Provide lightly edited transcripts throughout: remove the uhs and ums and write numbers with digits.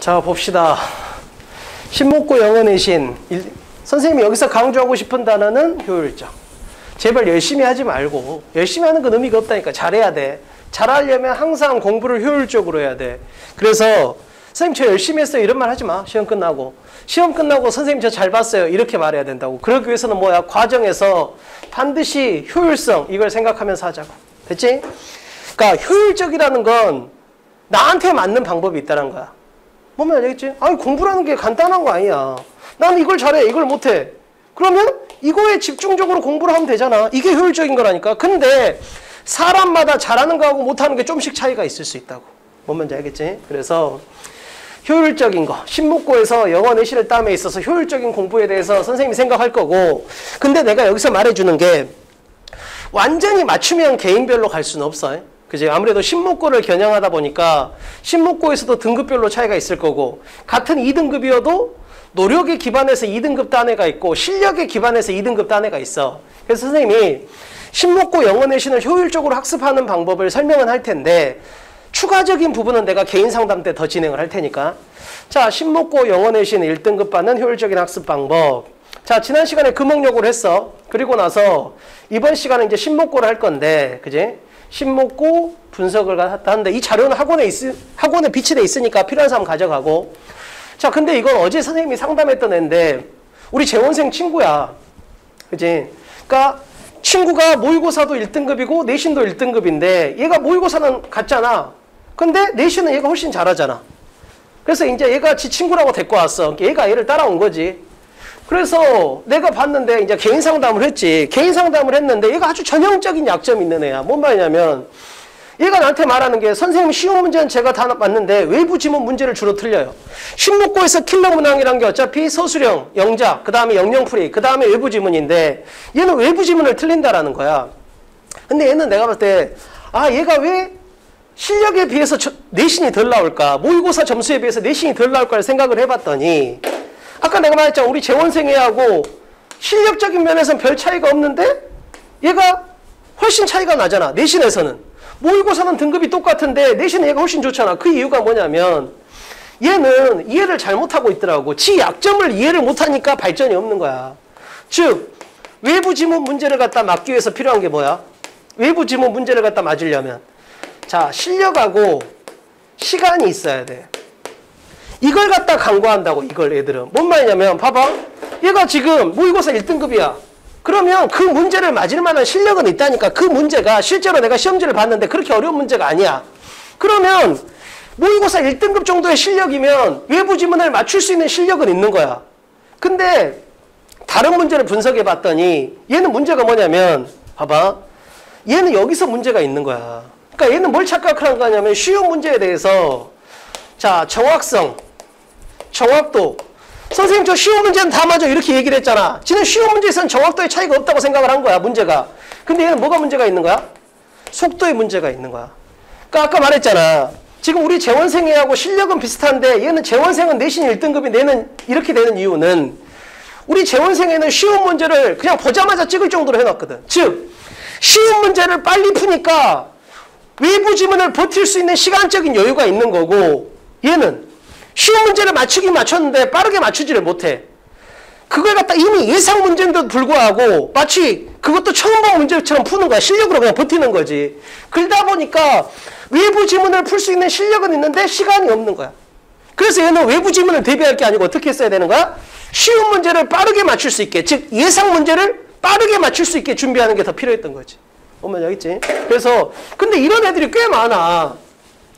자, 봅시다. 신목고 영어의 신. 선생님이 여기서 강조하고 싶은 단어는 효율적. 제발 열심히 하지 말고. 열심히 하는 건 의미가 없다니까. 잘해야 돼. 잘하려면 항상 공부를 효율적으로 해야 돼. 그래서 선생님 저 열심히 했어요. 이런 말 하지 마. 시험 끝나고. 시험 끝나고 선생님 저 잘 봤어요. 이렇게 말해야 된다고. 그러기 위해서는 뭐야? 과정에서 반드시 효율성 이걸 생각하면서 하자고. 됐지? 그러니까 효율적이라는 건 나한테 맞는 방법이 있다는 거야. 뭐면 알겠지? 아니 공부라는 게 간단한 거 아니야. 나는 이걸 잘해. 이걸 못해. 그러면 이거에 집중적으로 공부를 하면 되잖아. 이게 효율적인 거라니까. 근데 사람마다 잘하는 거하고 못하는 게 좀씩 차이가 있을 수 있다고. 뭔지 알겠지? 그래서 효율적인 거. 신목고에서 영어 내신을 땀에 있어서 효율적인 공부에 대해서 선생님이 생각할 거고, 근데 내가 여기서 말해주는 게 완전히 맞추면 개인별로 갈 수는 없어. 그지? 아무래도 신목고를 겨냥하다 보니까 신목고에서도 등급별로 차이가 있을 거고, 같은 2등급이어도 노력에 기반해서 2등급 단회가 있고 실력에 기반해서 2등급 단회가 있어. 그래서 선생님이 신목고 영어 내신을 효율적으로 학습하는 방법을 설명은 할 텐데 추가적인 부분은 내가 개인 상담 때 더 진행을 할 테니까. 자, 신목고 영어 내신 1등급 받는 효율적인 학습 방법. 자, 지난 시간에 금목요구를 했어. 그리고 나서 이번 시간에 이제 신목고를 할 건데, 그지? 신목고 분석을 하는데 이 자료는 학원에 비치돼 있으니까 필요한 사람 가져가고. 자, 근데 이건 어제 선생님이 상담했던 애인데 우리 재원생 친구야. 그지? 그러니까 친구가 모의고사도 1등급이고 내신도 1등급인데 얘가 모의고사는 같잖아. 근데 내신은 얘가 훨씬 잘하잖아. 그래서 이제 얘가 지 친구라고 데리고 왔어. 얘가 얘를 따라온 거지. 그래서 내가 봤는데 이제 개인 상담을 했지. 개인 상담을 했는데 얘가 아주 전형적인 약점이 있는 애야. 뭔 말이냐면 얘가 나한테 말하는 게 선생님 쉬운 문제는 제가 다 맞는데 외부 지문 문제를 주로 틀려요. 신목고에서 킬러 문항이란 게 어차피 서술형, 영작, 그 다음에 영영풀이, 그 다음에 외부 지문인데 얘는 외부 지문을 틀린다라는 거야. 근데 얘는 내가 봤을 때 아, 얘가 왜 실력에 비해서 내신이 덜 나올까? 모의고사 점수에 비해서 내신이 덜 나올까를 생각을 해봤더니 아까 내가 말했잖아. 우리 재원생애하고 실력적인 면에서는 별 차이가 없는데 얘가 훨씬 차이가 나잖아. 내신에서는. 모의고사는 등급이 똑같은데 내신은 얘가 훨씬 좋잖아. 그 이유가 뭐냐면 얘는 이해를 잘못하고 있더라고. 지 약점을 이해를 못하니까 발전이 없는 거야. 즉 외부 지문 문제를 갖다 맞기 위해서 필요한 게 뭐야? 외부 지문 문제를 갖다 맞으려면 자, 실력하고 시간이 있어야 돼. 이걸 갖다 강구한다고. 이걸 애들은. 뭔 말이냐면 봐봐. 얘가 지금 모의고사 1등급이야. 그러면 그 문제를 맞을 만한 실력은 있다니까. 그 문제가 실제로 내가 시험지를 봤는데 그렇게 어려운 문제가 아니야. 그러면 모의고사 1등급 정도의 실력이면 외부 지문을 맞출 수 있는 실력은 있는 거야. 근데 다른 문제를 분석해 봤더니 얘는 문제가 뭐냐면 봐봐. 얘는 여기서 문제가 있는 거야. 그러니까 얘는 뭘 착각한 거냐면 쉬운 문제에 대해서 자, 정확성, 정확도. 선생님 저 쉬운 문제는 다 맞아 이렇게 얘기를 했잖아. 지는 쉬운 문제에서는 정확도의 차이가 없다고 생각을 한 거야. 문제가. 근데 얘는 뭐가 문제가 있는 거야? 속도의 문제가 있는 거야. 그러니까 아까 말했잖아. 지금 우리 재원생애하고 실력은 비슷한데 얘는 재원생은 내신 1등급인데 얘는 이렇게 되는 이유는 우리 재원생애는 쉬운 문제를 그냥 보자마자 찍을 정도로 해놨거든. 즉 쉬운 문제를 빨리 푸니까 외부 지문을 버틸 수 있는 시간적인 여유가 있는 거고 얘는 쉬운 문제를 맞추긴 맞췄는데 빠르게 맞추지를 못해. 그걸 갖다 이미 예상 문제인데도 불구하고 마치 그것도 처음 본 문제처럼 푸는 거야. 실력으로 그냥 버티는 거지. 그러다 보니까 외부 지문을 풀 수 있는 실력은 있는데 시간이 없는 거야. 그래서 얘는 외부 지문을 대비할 게 아니고 어떻게 했어야 되는 거야? 쉬운 문제를 빠르게 맞출 수 있게, 즉 예상 문제를 빠르게 맞출 수 있게 준비하는 게 더 필요했던 거지. 뭔지 알겠지? 그래서 근데 이런 애들이 꽤 많아.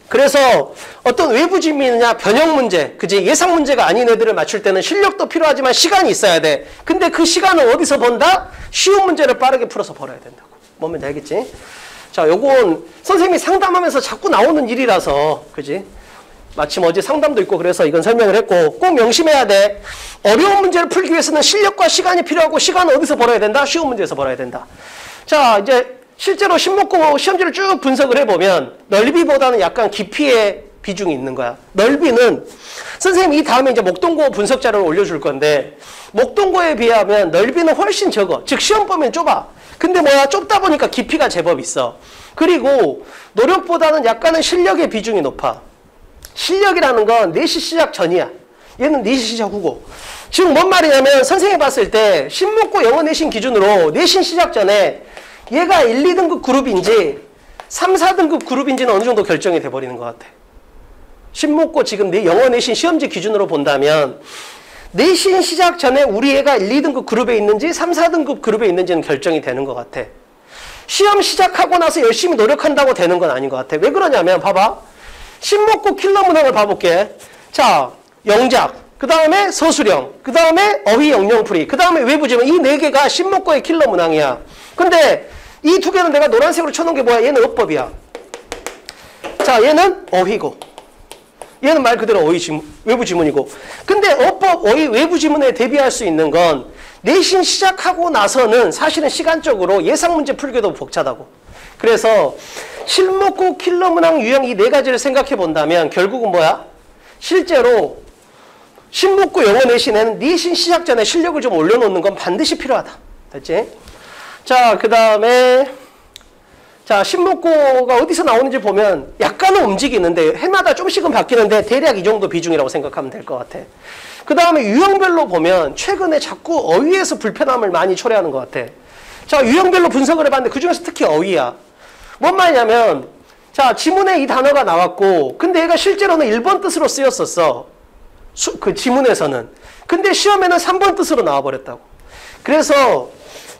그래서 어떤 외부 지문이냐 변형 문제, 그지? 예상 문제가 아닌 애들을 맞출 때는 실력도 필요하지만 시간이 있어야 돼. 근데 그 시간을 어디서 번다? 쉬운 문제를 빠르게 풀어서 벌어야 된다고. 뭔지 알겠지? 자, 요건 선생님이 상담하면서 자꾸 나오는 일이라서, 그지? 마침 어제 상담도 있고 그래서 이건 설명을 했고 꼭 명심해야 돼. 어려운 문제를 풀기 위해서는 실력과 시간이 필요하고 시간은 어디서 벌어야 된다? 쉬운 문제에서 벌어야 된다. 자, 이제 실제로 신목고 시험지를 쭉 분석을 해보면 넓이보다는 약간 깊이의 비중이 있는 거야. 넓이는 선생님이 이 다음에 이제 목동고 분석 자료를 올려줄 건데 목동고에 비하면 넓이는 훨씬 적어. 즉 시험 범위는 좁아. 근데 뭐야? 좁다 보니까 깊이가 제법 있어. 그리고 노력보다는 약간은 실력의 비중이 높아. 실력이라는 건 내신 시작 전이야. 얘는 내신 시작 후고. 지금 뭔 말이냐면 선생님이 봤을 때 신목고 영어 내신 기준으로 내신 시작 전에 얘가 1, 2등급 그룹인지 3, 4등급 그룹인지는 어느 정도 결정이 돼버리는 것 같아. 신목고 지금 내 영어 내신 시험지 기준으로 본다면 내신 시작 전에 우리 애가 1, 2등급 그룹에 있는지 3, 4등급 그룹에 있는지는 결정이 되는 것 같아. 시험 시작하고 나서 열심히 노력한다고 되는 건 아닌 것 같아. 왜 그러냐면 봐봐. 신목고 킬러 문항을 봐볼게. 자, 영작, 그 다음에 서술형, 그 다음에 어휘 영영풀이, 그 다음에 외부 지문. 이 4개가 신목고의 킬러 문항이야. 근데 이 2개는 내가 노란색으로 쳐놓은 게 뭐야? 얘는 어법이야. 자, 얘는 어휘고. 얘는 말 그대로 어휘 지문, 외부 지문이고. 근데 어법, 어휘, 외부 지문에 대비할 수 있는 건 내신 시작하고 나서는 사실은 시간적으로 예상 문제 풀기도 벅차다고. 그래서 신목고 킬러 문항 유형 이 4가지를 생각해 본다면 결국은 뭐야? 실제로 신목고 영어 내신에는 내신 시작 전에 실력을 좀 올려놓는 건 반드시 필요하다. 됐지? 자, 그 다음에 자, 신목고가 어디서 나오는지 보면 약간은 움직이는데 해마다 좀씩은 바뀌는데 대략 이 정도 비중이라고 생각하면 될 것 같아. 그 다음에 유형별로 보면 최근에 자꾸 어휘에서 불편함을 많이 초래하는 것 같아. 자, 유형별로 분석을 해봤는데 그중에서 특히 어휘야. 뭔 말이냐면 자, 지문에 이 단어가 나왔고 근데 얘가 실제로는 1번 뜻으로 쓰였었어. 그 지문에서는. 근데 시험에는 3번 뜻으로 나와버렸다고. 그래서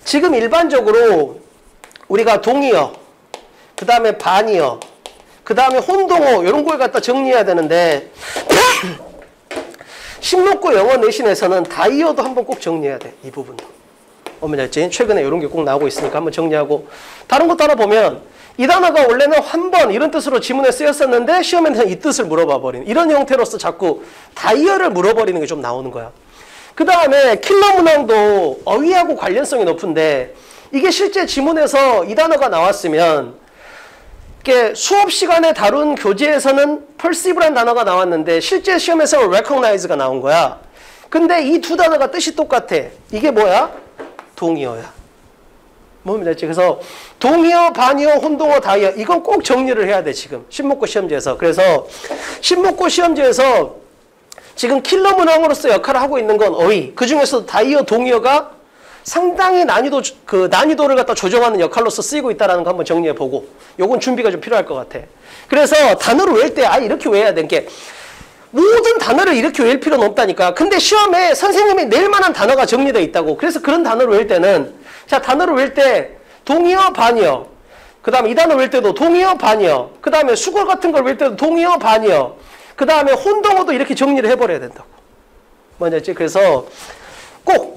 지금 일반적으로 우리가 동의어, 그 다음에 반의어, 그 다음에 혼동어 이런 걸 갖다 정리해야 되는데 신목고 영어 내신에서는 다이어도 한번 꼭 정리해야 돼. 이 부분도. 어머니였지? 최근에 이런 게 꼭 나오고 있으니까 한번 정리하고. 다른 거 따라 보면 이 단어가 원래는 한 번 이런 뜻으로 지문에 쓰였었는데 시험에는 이 뜻을 물어봐 버리는 이런 형태로서 자꾸 다이어를 물어버리는 게 좀 나오는 거야. 그 다음에 킬러 문항도 어휘하고 관련성이 높은데 이게 실제 지문에서 이 단어가 나왔으면 이게 수업 시간에 다룬 교재에서는 perceive라는 단어가 나왔는데 실제 시험에서 recognize가 나온 거야. 근데 이 두 단어가 뜻이 똑같아. 이게 뭐야? 동의어야. 뭡니다. 그래서 동의어, 반의어, 혼동어, 다이어 이건 꼭 정리를 해야 돼 지금 신목고 시험지에서. 그래서 신목고 시험지에서 지금 킬러 문항으로서 역할을 하고 있는 건 어휘. 그 중에서도 다이어, 동의어가 상당히 난이도를 갖다 조정하는 역할로서 쓰이고 있다는 거 한번 정리해 보고 요건 준비가 좀 필요할 것 같아. 그래서 단어를 외울 때 이렇게 외워야 되는 게 모든 단어를 이렇게 외울 필요는 없다니까. 근데 시험에 선생님이 낼 만한 단어가 정리되어 있다고. 그래서 그런 단어를 외울 때는 자, 단어를 외울 때 동의어, 반의어, 그 다음에 이 단어 외울 때도 동의어, 반의어, 그 다음에 수거 같은 걸 외울 때도 동의어, 반의어, 그 다음에 혼동어도 이렇게 정리를 해버려야 된다고. 뭔지? 그래서 꼭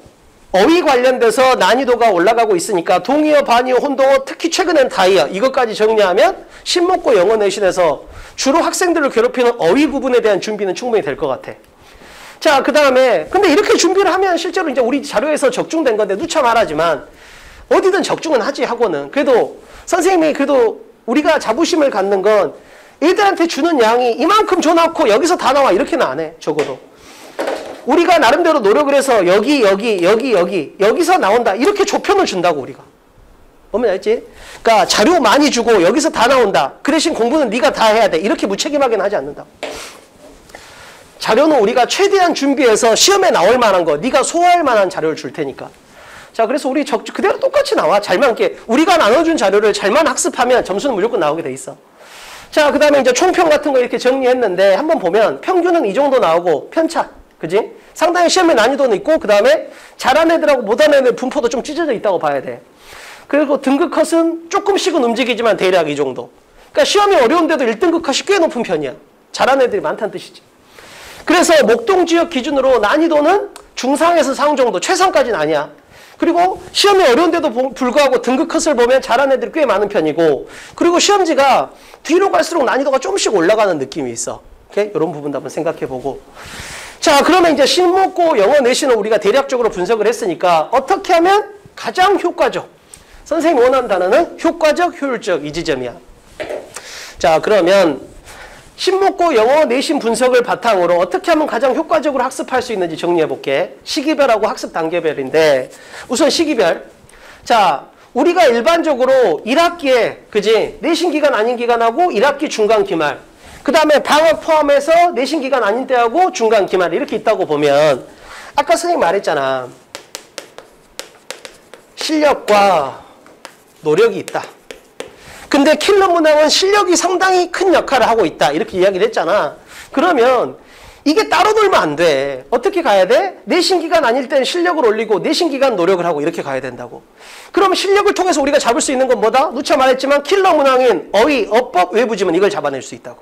어휘 관련돼서 난이도가 올라가고 있으니까 동의어, 반의어, 혼동어, 특히 최근엔 다이어 이것까지 정리하면 신목고 영어 내신에서 주로 학생들을 괴롭히는 어휘 부분에 대한 준비는 충분히 될 것 같아. 자, 그 다음에 근데 이렇게 준비를 하면 실제로 이제 우리 자료에서 적중된 건데 누차 말하지만 어디든 적중은 하지 하고는 그래도 선생님이 그래도 우리가 자부심을 갖는 건 애들한테 주는 양이 이만큼 줘놓고 여기서 다 나와 이렇게는 안 해. 적어도 우리가 나름대로 노력을 해서 여기서 나온다 이렇게 조편을 준다고 우리가. 보면 알지? 그러니까 자료 많이 주고 여기서 다 나온다. 그 대신 공부는 네가 다 해야 돼. 이렇게 무책임하게는 하지 않는다. 자료는 우리가 최대한 준비해서 시험에 나올 만한 거 네가 소화할 만한 자료를 줄 테니까. 자, 그래서 우리 그대로 똑같이 나와. 잘만 이렇게 우리가 나눠준 자료를 잘만 학습하면 점수는 무조건 나오게 돼 있어. 자, 그 다음에 이제 총평 같은 거 이렇게 정리했는데 한번 보면 평균은 이 정도 나오고 편차. 그지? 상당히 시험의 난이도는 있고 그 다음에 잘하는 애들하고 못하는 애들 분포도 좀 찢어져 있다고 봐야 돼. 그리고 등급 컷은 조금씩은 움직이지만 대략 이 정도. 그러니까 시험이 어려운데도 1등급 컷이 꽤 높은 편이야. 잘하는 애들이 많다는 뜻이지. 그래서 목동지역 기준으로 난이도는 중상에서 상 정도, 최상까지는 아니야. 그리고 시험이 어려운데도 불구하고 등급 컷을 보면 잘하는 애들이 꽤 많은 편이고 그리고 시험지가 뒤로 갈수록 난이도가 조금씩 올라가는 느낌이 있어. 오케이? 이런 부분도 한번 생각해보고. 자, 그러면 이제 신목고 영어 내신을 우리가 대략적으로 분석을 했으니까 어떻게 하면 가장 효과적? 선생님이 원하는 단어는 효과적, 효율적 이 지점이야. 자, 그러면 신목고 영어 내신 분석을 바탕으로 어떻게 하면 가장 효과적으로 학습할 수 있는지 정리해볼게. 시기별하고 학습 단계별인데 우선 시기별. 자, 우리가 일반적으로 1학기에 그지? 내신 기간 아닌 기간하고 1학기 중간 기말 그 다음에 방학 포함해서 내신 기간 아닌 때하고 중간 기말 이렇게 있다고 보면 아까 선생님이 말했잖아. 실력과 노력이 있다. 근데 킬러 문항은 실력이 상당히 큰 역할을 하고 있다. 이렇게 이야기를 했잖아. 그러면 이게 따로 놀면 안 돼. 어떻게 가야 돼? 내신 기간 아닐 때는 실력을 올리고 내신 기간 노력을 하고 이렇게 가야 된다고. 그럼 실력을 통해서 우리가 잡을 수 있는 건 뭐다? 누차 말했지만 킬러 문항인 어휘, 어법, 외부 지문 이걸 잡아낼 수 있다고.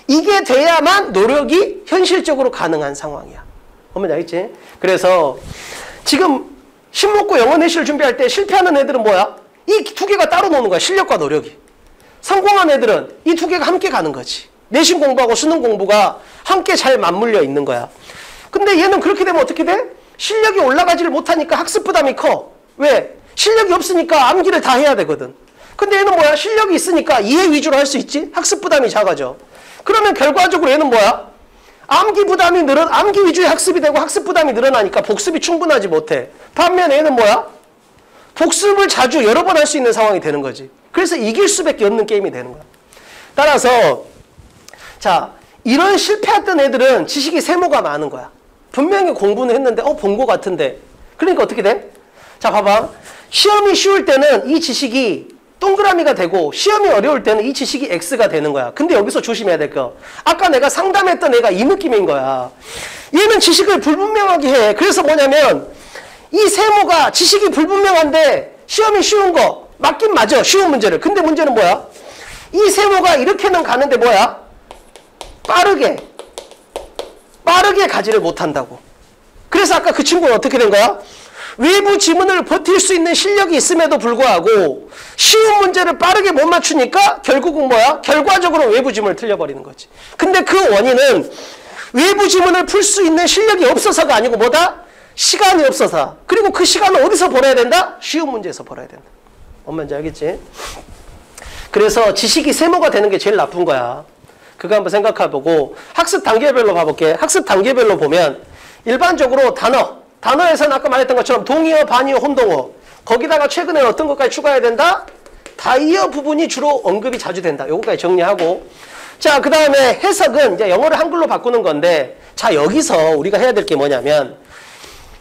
이게 돼야만 노력이 현실적으로 가능한 상황이야. 어머니 알겠지? 그래서 지금 신문고 영어 내신을 준비할 때 실패하는 애들은 뭐야? 이 두 개가 따로 노는 거야. 실력과 노력이. 성공한 애들은 이 두 개가 함께 가는 거지. 내신 공부하고 수능 공부가 함께 잘 맞물려 있는 거야. 근데 얘는 그렇게 되면 어떻게 돼? 실력이 올라가지를 못하니까 학습 부담이 커. 왜? 실력이 없으니까 암기를 다 해야 되거든. 근데 얘는 뭐야? 실력이 있으니까 이해 위주로 할 수 있지? 학습 부담이 작아져. 그러면 결과적으로 얘는 뭐야? 암기 위주의 학습이 되고 학습 부담이 늘어나니까 복습이 충분하지 못해. 반면에 얘는 뭐야? 복습을 자주 여러 번 할 수 있는 상황이 되는 거지. 그래서 이길 수밖에 없는 게임이 되는 거야. 따라서 자, 이런 실패했던 애들은 지식이 세모가 많은 거야. 분명히 공부는 했는데 본 거 같은데. 그러니까 어떻게 돼? 자, 봐봐. 시험이 쉬울 때는 이 지식이 동그라미가 되고 시험이 어려울 때는 이 지식이 X가 되는 거야. 근데 여기서 조심해야 될 거. 아까 내가 상담했던 애가 이 느낌인 거야. 얘는 지식을 불분명하게 해. 그래서 뭐냐면 이 세모가 지식이 불분명한데 시험이 쉬운 거 맞긴 맞아. 쉬운 문제를. 근데 문제는 뭐야? 이 세모가 이렇게는 가는데 뭐야? 빠르게 가지를 못한다고. 그래서 아까 그 친구는 어떻게 된 거야? 외부 지문을 버틸 수 있는 실력이 있음에도 불구하고 쉬운 문제를 빠르게 못 맞추니까 결국은 뭐야? 결과적으로 외부 지문을 틀려버리는 거지. 근데 그 원인은 외부 지문을 풀 수 있는 실력이 없어서가 아니고 뭐다? 시간이 없어서. 그리고 그 시간을 어디서 벌어야 된다? 쉬운 문제에서 벌어야 된다. 뭔 말인지 알겠지? 그래서 지식이 세모가 되는 게 제일 나쁜 거야. 그거 한번 생각해보고 학습 단계별로 봐볼게. 학습 단계별로 보면 일반적으로 단어에서는 아까 말했던 것처럼 동의어, 반의어, 혼동어. 거기다가 최근에 어떤 것까지 추가해야 된다? 다이어 부분이 주로 언급이 자주 된다. 요거까지 정리하고. 자, 그 다음에 해석은 이제 영어를 한글로 바꾸는 건데, 자, 여기서 우리가 해야 될 게 뭐냐면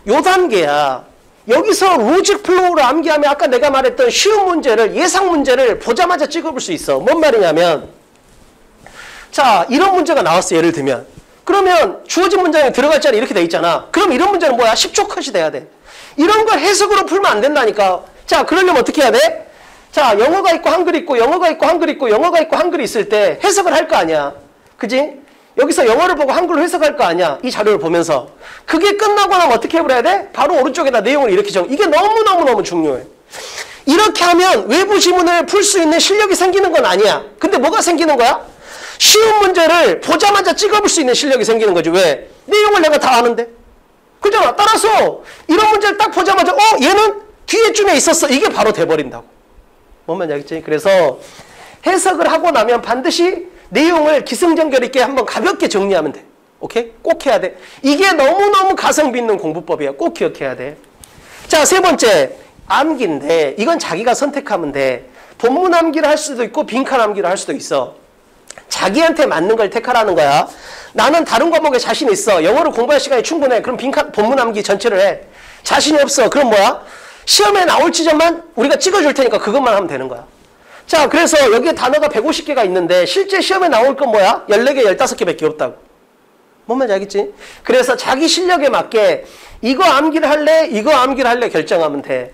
요 단계야. 여기서 로직 플로우를 암기하면 아까 내가 말했던 쉬운 문제를, 예상 문제를 보자마자 찍어볼 수 있어. 뭔 말이냐면, 자, 이런 문제가 나왔어. 예를 들면. 그러면 주어진 문장에 들어갈 자리 이렇게 돼 있잖아. 그럼 이런 문제는 뭐야? 10초 컷이 돼야 돼. 이런 걸 해석으로 풀면 안 된다니까. 자, 그러려면 어떻게 해야 돼? 자, 영어가 있고 한글이 있고 영어가 있고 한글이 있고 영어가 있고 한글이 있을 때 해석을 할 거 아니야. 그지? 여기서 영어를 보고 한글로 해석할 거 아니야. 이 자료를 보면서. 그게 끝나고 나면 어떻게 해버려야 돼? 바로 오른쪽에다 내용을 이렇게 이게 너무너무 중요해. 이렇게 하면 외부 지문을 풀 수 있는 실력이 생기는 건 아니야. 근데 뭐가 생기는 거야? 쉬운 문제를 보자마자 찍어볼 수 있는 실력이 생기는 거지. 왜? 내용을 내가 다 아는데. 그잖아. 따라서 이런 문제를 딱 보자마자 얘는 뒤에쯤에 있었어. 이게 바로 돼버린다고. 뭔 말인지 알겠지? 그래서 해석을 하고 나면 반드시 내용을 기승전결 있게 한번 가볍게 정리하면 돼. 오케이? 꼭 해야 돼. 이게 너무너무 가성비 있는 공부법이야. 꼭 기억해야 돼. 자, 세 번째. 암기인데 이건 자기가 선택하면 돼. 본문 암기를 할 수도 있고 빈칸 암기를 할 수도 있어. 자기한테 맞는 걸 택하라는 거야. 나는 다른 과목에 자신 있어. 영어를 공부할 시간이 충분해. 그럼 본문 암기 전체를 해. 자신이 없어. 그럼 뭐야? 시험에 나올 지점만 우리가 찍어줄 테니까 그것만 하면 되는 거야. 자, 그래서 여기에 단어가 150개가 있는데 실제 시험에 나올 건 뭐야? 14개, 15개밖에 없다고. 뭔 말인지 알겠지? 그래서 자기 실력에 맞게 이거 암기를 할래? 이거 암기를 할래? 결정하면 돼.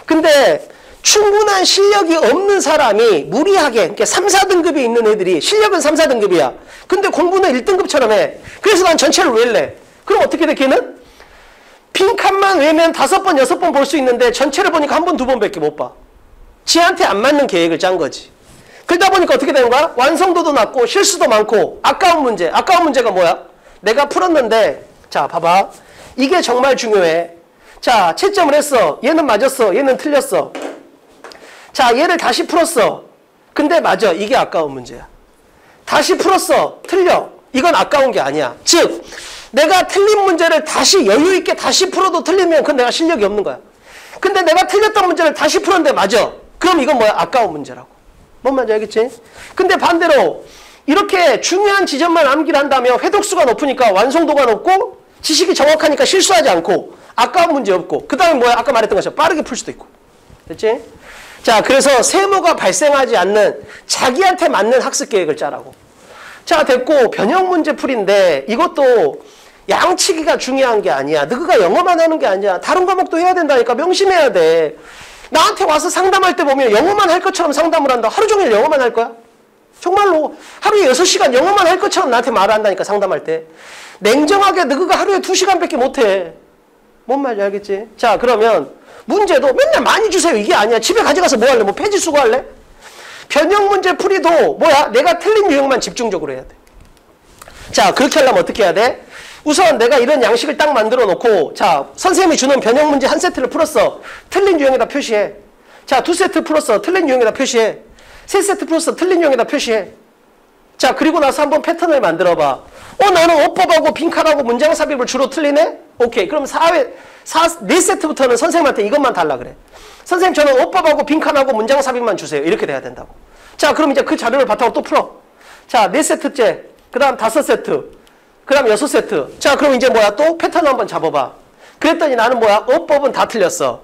근데 충분한 실력이 없는 사람이 무리하게, 그러니까 3, 4등급이 있는 애들이 실력은 3, 4등급이야. 근데 공부는 1등급처럼 해. 그래서 난 전체를 외울래. 그럼 어떻게 돼, 걔는? 빈칸만 외우면 5번, 6번 볼 수 있는데 전체를 보니까 1번, 2번밖에 못 봐. 지한테 안 맞는 계획을 짠 거지. 그러다 보니까 어떻게 되는 거야? 완성도도 낮고 실수도 많고 아까운 문제. 아까운 문제가 뭐야? 내가 풀었는데, 자, 봐봐. 이게 정말 중요해. 자, 채점을 했어. 얘는 맞았어. 얘는 틀렸어. 자, 얘를 다시 풀었어. 근데 맞아. 이게 아까운 문제야. 다시 풀었어. 틀려. 이건 아까운 게 아니야. 즉, 내가 틀린 문제를 다시 여유 있게 다시 풀어도 틀리면 그건 내가 실력이 없는 거야. 근데 내가 틀렸던 문제를 다시 풀었는데 맞아. 그럼 이건 뭐야? 아까운 문제라고. 뭔 말인지 알겠지? 근데 반대로 이렇게 중요한 지점만 암기를 한다면 회독수가 높으니까 완성도가 높고 지식이 정확하니까 실수하지 않고 아까운 문제 없고 그 다음에 뭐야? 아까 말했던 것처럼 빠르게 풀 수도 있고. 됐지? 자, 그래서 세모가 발생하지 않는 자기한테 맞는 학습 계획을 짜라고. 자, 됐고 변형 문제 풀인데 이것도 양치기가 중요한 게 아니야. 너가 영어만 하는 게 아니야. 다른 과목도 해야 된다니까. 명심해야 돼. 나한테 와서 상담할 때 보면 영어만 할 것처럼 상담을 한다. 하루 종일 영어만 할 거야? 정말로 하루에 6시간 영어만 할 것처럼 나한테 말을 한다니까 상담할 때. 냉정하게 너가 하루에 2시간밖에 못해. 뭔 말인지 알겠지? 자, 그러면 문제도 맨날 많이 주세요. 이게 아니야. 집에 가져가서 뭐 할래? 뭐 페이지 수거할래? 변형 문제 풀이도 뭐야? 내가 틀린 유형만 집중적으로 해야 돼. 자, 그렇게 하려면 어떻게 해야 돼? 우선 내가 이런 양식을 딱 만들어 놓고 자, 선생님이 주는 변형 문제 한 세트를 풀었어. 틀린 유형에다 표시해. 자, 2세트 풀었어. 틀린 유형에다 표시해. 3세트 풀었어. 틀린 유형에다 표시해. 자, 그리고 나서 한번 패턴을 만들어 봐. 나는 어법하고 빈칸하고 문장 삽입을 주로 틀리네? 오케이. 그럼 4세트부터는 선생님한테 이것만 달라 그래. 선생님 저는 어법하고 빈칸하고 문장 삽입만 주세요. 이렇게 돼야 된다고. 자, 그럼 이제 그 자료를 바탕으로 또 풀어. 자, 4세트째. 그 다음 5세트. 그 다음 6세트. 자, 그럼 이제 뭐야? 또 패턴 한번 잡아봐. 그랬더니 나는 뭐야? 어법은 다 틀렸어.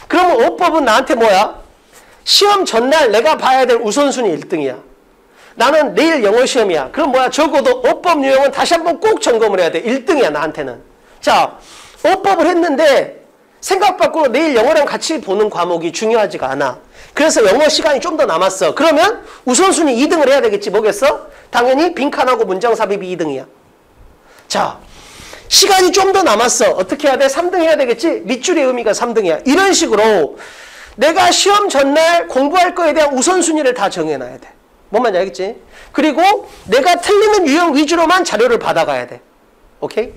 그러면 어법은 나한테 뭐야? 시험 전날 내가 봐야 될 우선순위 1등이야. 나는 내일 영어 시험이야. 그럼 뭐야? 적어도 어법 유형은 다시 한번 꼭 점검을 해야 돼. 1등이야, 나한테는. 자, 어법을 했는데 생각 밖으로 내일 영어랑 같이 보는 과목이 중요하지가 않아. 그래서 영어 시간이 좀 더 남았어. 그러면 우선순위 2등을 해야 되겠지. 뭐겠어? 당연히 빈칸하고 문장 삽입이 2등이야. 자, 시간이 좀 더 남았어. 어떻게 해야 돼? 3등 해야 되겠지? 밑줄의 의미가 3등이야. 이런 식으로 내가 시험 전날 공부할 거에 대한 우선순위를 다 정해놔야 돼. 뭔 말인지 알겠지? 그리고 내가 틀리는 유형 위주로만 자료를 받아가야 돼. 오케이?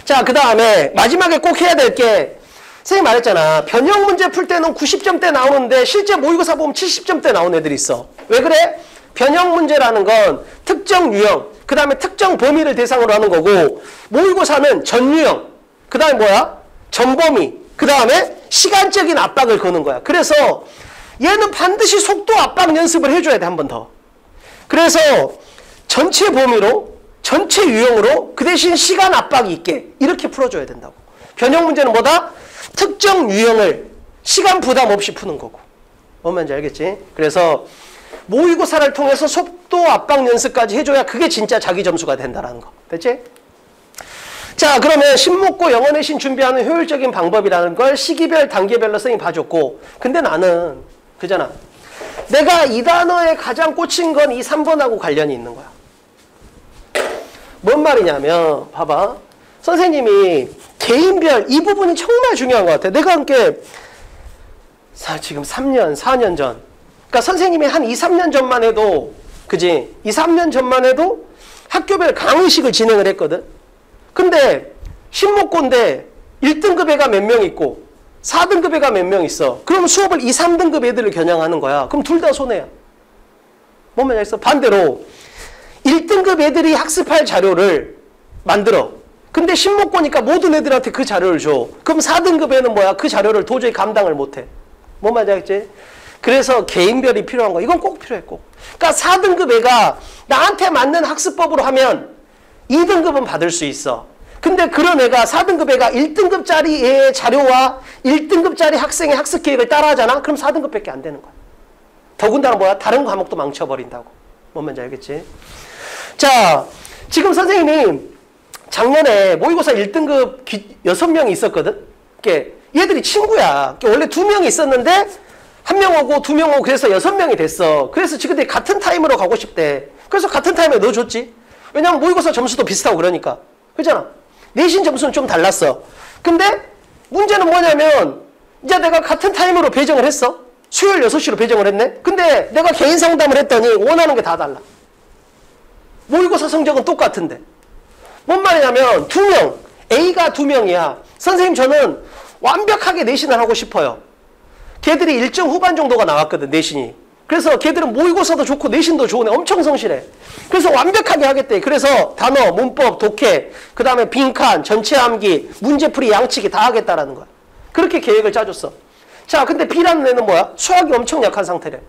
자, 그 다음에 마지막에 꼭 해야 될 게 선생님 말했잖아. 변형 문제 풀 때는 90점대 나오는데 실제 모의고사 보면 70점대 나오는 애들이 있어. 왜 그래? 변형 문제라는 건 특정 유형, 그 다음에 특정 범위를 대상으로 하는 거고 모의고사는 전 유형, 그 다음에 뭐야? 전 범위, 그 다음에 시간적인 압박을 거는 거야. 그래서 얘는 반드시 속도 압박 연습을 해줘야 돼. 한 번 더. 그래서 전체 범위로 전체 유형으로 그 대신 시간 압박이 있게 이렇게 풀어줘야 된다고. 변형 문제는 뭐다? 특정 유형을 시간 부담 없이 푸는 거고. 뭔 말인지 알겠지? 그래서 모의고사를 통해서 속도 압박 연습까지 해줘야 그게 진짜 자기 점수가 된다는 거. 됐지? 자, 그러면 신목고 영어 내신 준비하는 효율적인 방법이라는 걸 시기별, 단계별로 선생님이 봐줬고 근데 나는 그잖아. 내가 이 단어에 가장 꽂힌 건 이 3번하고 관련이 있는 거야. 뭔 말이냐면 봐봐. 선생님이 개인별 이 부분이 정말 중요한 것 같아. 내가 함께 지금 3년, 4년 전 그러니까 선생님이 한 2, 3년 전만 해도 그지? 2, 3년 전만 해도 학교별 강의식을 진행을 했거든. 근데 신목고인데 1등급 애가 몇 명 있고 4등급 애가 몇 명 있어. 그럼 수업을 2, 3등급 애들을 겨냥하는 거야. 그럼 둘 다 손해야. 뭔 말이야? 반대로 1등급 애들이 학습할 자료를 만들어. 근데 신목고니까 모든 애들한테 그 자료를 줘. 그럼 4등급 애는 뭐야? 그 자료를 도저히 감당을 못해. 뭔 말인지 알겠지? 그래서 개인별이 필요한 거. 이건 꼭 필요해. 꼭. 그러니까 4등급 애가 나한테 맞는 학습법으로 하면 2등급은 받을 수 있어. 근데 그런 애가 4등급 애가 1등급짜리 애의 자료와 1등급짜리 학생의 학습 계획을 따라하잖아? 그럼 4등급밖에 안 되는 거야. 더군다나 뭐야? 다른 과목도 망쳐버린다고. 뭔 말인지 알겠지? 자, 지금 선생님이 작년에 모의고사 1등급 6명이 있었거든? 얘들이 친구야. 원래 2명이 있었는데 1명 오고 2명 오고 그래서 6명이 됐어. 그래서 지금 같은 타임으로 가고 싶대. 그래서 같은 타임에 넣어줬지. 왜냐면 모의고사 점수도 비슷하고 그러니까. 그렇잖아. 내신 점수는 좀 달랐어. 근데 문제는 뭐냐면 이제 내가 같은 타임으로 배정을 했어. 수요일 6시로 배정을 했네. 근데 내가 개인 상담을 했더니 원하는 게 다 달라. 모의고사 성적은 똑같은데. 뭔 말이냐면 2명, A가 2명이야. 선생님 저는 완벽하게 내신을 하고 싶어요. 걔들이 일정 후반 정도가 나왔거든, 내신이. 그래서 걔들은 모의고사도 좋고 내신도 좋은 애 엄청 성실해. 그래서 완벽하게 하겠대. 그래서 단어, 문법, 독해, 그 다음에 빈칸, 전체 암기, 문제풀이, 양치기 다 하겠다라는 거야. 그렇게 계획을 짜줬어. 자, 근데 B라는 애는 뭐야? 수학이 엄청 약한 상태래.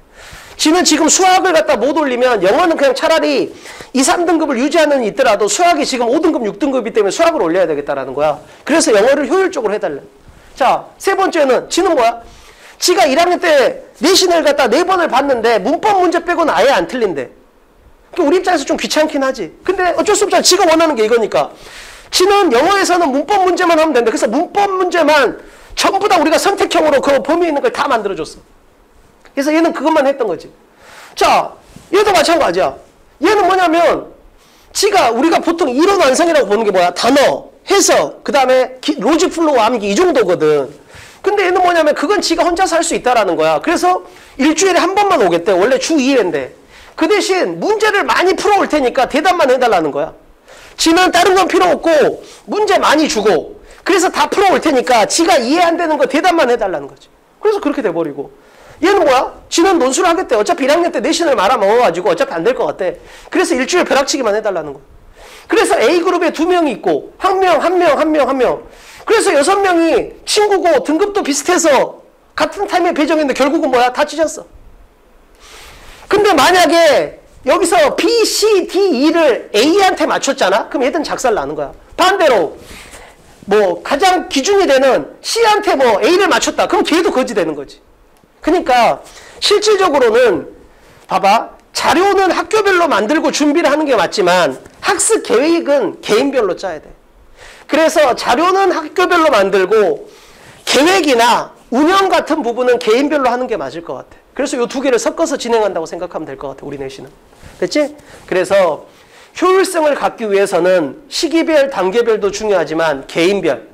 지는 지금 수학을 갖다 못 올리면 영어는 그냥 차라리 2, 3등급을 유지하는 있더라도 수학이 지금 5등급, 6등급이기 때문에 수학을 올려야 되겠다라는 거야. 그래서 영어를 효율적으로 해달래. 자, 세 번째는 지는 뭐야? 지가 1학년 때 내신을 갖다 4번을 봤는데 문법 문제 빼고는 아예 안 틀린대. 그러니까 우리 입장에서 좀 귀찮긴 하지. 근데 어쩔 수 없잖아. 지가 원하는 게 이거니까. 지는 영어에서는 문법 문제만 하면 된다. 그래서 문법 문제만 전부 다 우리가 선택형으로 그 범위에 있는 걸 다 만들어줬어. 그래서 얘는 그것만 했던 거지. 자, 얘도 마찬가지야. 얘는 뭐냐면 지가 우리가 보통 이론 완성이라고 보는 게 뭐야? 단어, 해석, 그 다음에 로직 플로우 암기 이 정도거든. 근데 얘는 뭐냐면 그건 지가 혼자서 할 수 있다라는 거야. 그래서 일주일에 한 번만 오겠대. 원래 주 2회인데. 그 대신 문제를 많이 풀어올 테니까 대답만 해달라는 거야. 지는 다른 건 필요 없고 문제 많이 주고 그래서 다 풀어올 테니까 지가 이해 안 되는 거 대답만 해달라는 거지. 그래서 그렇게 돼버리고 얘는 뭐야? 지는 논술을 하겠대. 어차피 1학년 때 내신을 말아먹어가지고 어차피 안 될 것 같아. 그래서 일주일 벼락치기만 해달라는 거야. 그래서 A그룹에 2명이 있고 한 명. 그래서 6명이 친구고 등급도 비슷해서 같은 타임에 배정했는데 결국은 뭐야? 다 찢었어. 근데 만약에 여기서 B, C, D, E를 A한테 맞췄잖아? 그럼 얘들은 작살 나는 거야. 반대로 뭐 가장 기준이 되는 C한테 뭐 A를 맞췄다. 그럼 걔도 거지 되는 거지. 그러니까 실질적으로는 봐봐. 자료는 학교별로 만들고 준비를 하는 게 맞지만 학습 계획은 개인별로 짜야 돼. 그래서 자료는 학교별로 만들고 계획이나 운영 같은 부분은 개인별로 하는 게 맞을 것 같아. 그래서 이 두 개를 섞어서 진행한다고 생각하면 될 것 같아. 우리 내신은. 됐지? 그래서 효율성을 갖기 위해서는 시기별, 단계별도 중요하지만 개인별.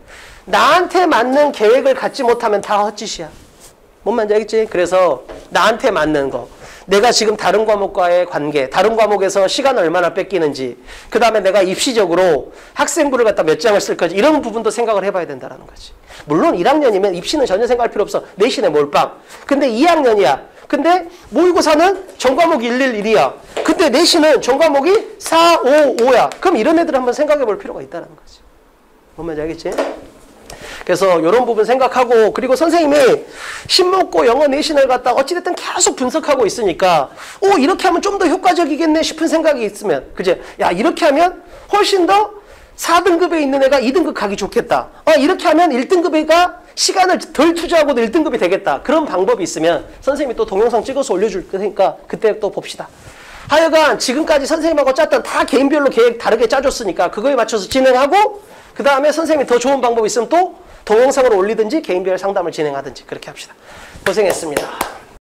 나한테 맞는 계획을 갖지 못하면 다 헛짓이야. 뭔 말인지 알겠지? 그래서 나한테 맞는 거. 내가 지금 다른 과목과의 관계, 다른 과목에서 시간을 얼마나 뺏기는지, 그 다음에 내가 입시적으로 학생부를 갖다 몇 장을 쓸 건지 이런 부분도 생각을 해봐야 된다는 거지. 물론 1학년이면 입시는 전혀 생각할 필요 없어. 내신에 몰빵. 근데 2학년이야. 근데 모의고사는 전과목이 111이야. 근데 내신은 전과목이 4, 5, 5야. 그럼 이런 애들 한번 생각해 볼 필요가 있다는 거지. 뭔 말인지 알겠지? 그래서 이런 부분 생각하고 그리고 선생님이 신문고 영어 내신을 갖다 어찌됐든 계속 분석하고 있으니까 이렇게 하면 좀 더 효과적이겠네 싶은 생각이 있으면 그제 야 이렇게 하면 훨씬 더 4등급에 있는 애가 2등급 가기 좋겠다. 이렇게 하면 1등급 애가 시간을 덜 투자하고도 1등급이 되겠다. 그런 방법이 있으면 선생님이 또 동영상 찍어서 올려줄 테니까 그때 또 봅시다. 하여간 지금까지 선생님하고 짰던 다 개인별로 계획 다르게 짜줬으니까 그거에 맞춰서 진행하고 그 다음에 선생님이 더 좋은 방법이 있으면 또 동영상으로 올리든지 개인별 상담을 진행하든지 그렇게 합시다. 고생했습니다.